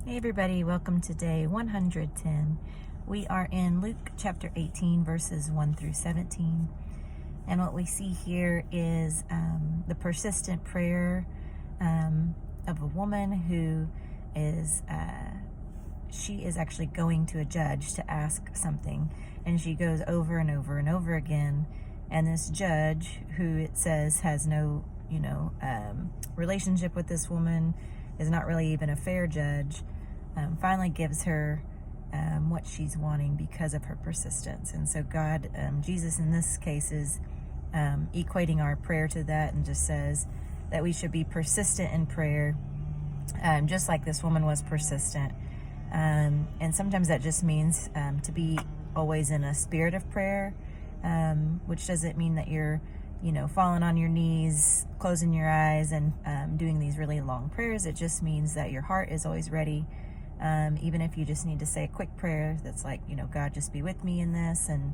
Hey everybody, welcome to day 110. We are in Luke chapter 18, verses 1 through 17. And what we see here is the persistent prayer of a woman who is, she is actually going to a judge to ask something. And she goes over and over and over again. And this judge, who it says has no, relationship with this woman, is not really even a fair judge, finally gives her what she's wanting because of her persistence. And so God, Jesus in this case, is equating our prayer to that, and just says that we should be persistent in prayer, just like this woman was persistent. And sometimes that just means to be always in a spirit of prayer, which doesn't mean that you're falling on your knees, closing your eyes, and doing these really long prayers. It just means that your heart is always ready, even if you just need to say a quick prayer that's like, God, just be with me in this, and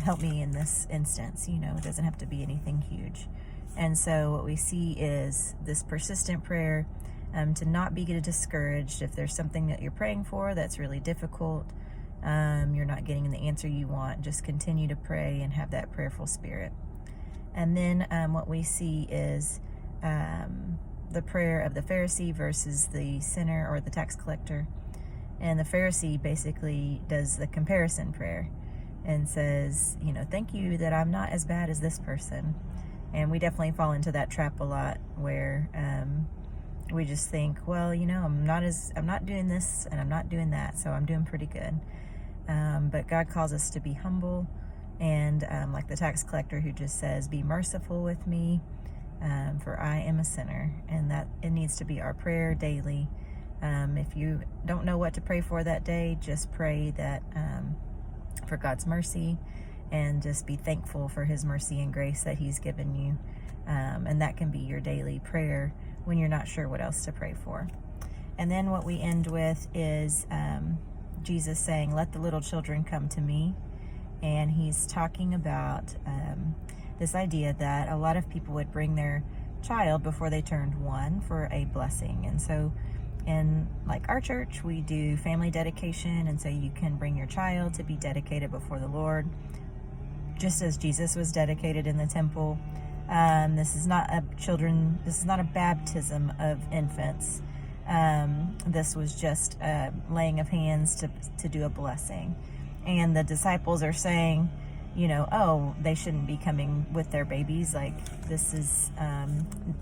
help me in this instance. It doesn't have to be anything huge. And so what we see is this persistent prayer, to not be discouraged if there's something that you're praying for that's really difficult. You're not getting the answer you want. Just continue to pray and have that prayerful spirit. And then what we see is the prayer of the Pharisee versus the sinner or the tax collector. And the Pharisee basically does the comparison prayer and says, thank you that I'm not as bad as this person. And we definitely fall into that trap a lot, where we just think, well, I'm not doing this and I'm not doing that, so I'm doing pretty good. But God calls us to be humble, and like the tax collector who just says, be merciful with me, for I am a sinner. And that it needs to be our prayer daily. If you don't know what to pray for that day, just pray that for God's mercy, and just be thankful for his mercy and grace that he's given you. And that can be your daily prayer when you're not sure what else to pray for. And then what we end with is Jesus saying, let the little children come to me. And he's talking about this idea that a lot of people would bring their child before they turned 1 for a blessing. And so in like our church, we do family dedication, and so you can bring your child to be dedicated before the Lord, just as Jesus was dedicated in the temple. This is not a baptism of infants. This was just a laying of hands to do a blessing. And the disciples are saying, they shouldn't be coming with their babies. Like, this is,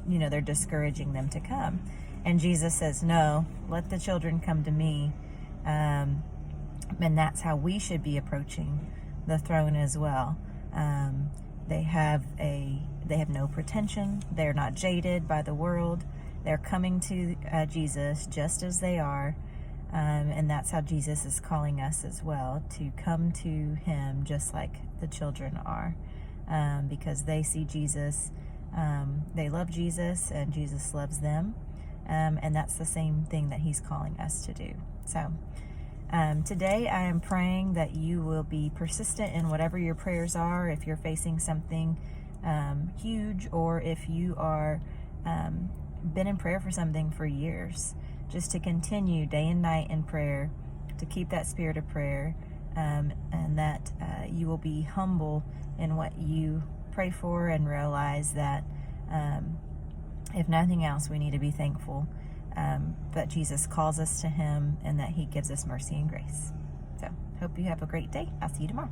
they're discouraging them to come. And Jesus says, no, let the children come to me. And that's how we should be approaching the throne as well. They have no pretension. They're not jaded by the world. They're coming to Jesus just as they are. And that's how Jesus is calling us as well, to come to him just like the children are, because they see Jesus, they love Jesus, and Jesus loves them. And that's the same thing that he's calling us to do. So today I am praying that you will be persistent in whatever your prayers are. If you're facing something huge, or if you are been in prayer for something for years, just to continue day and night in prayer, to keep that spirit of prayer, and that you will be humble in what you pray for, and realize that if nothing else, we need to be thankful that Jesus calls us to him, and that he gives us mercy and grace. So hope you have a great day. I'll see you tomorrow.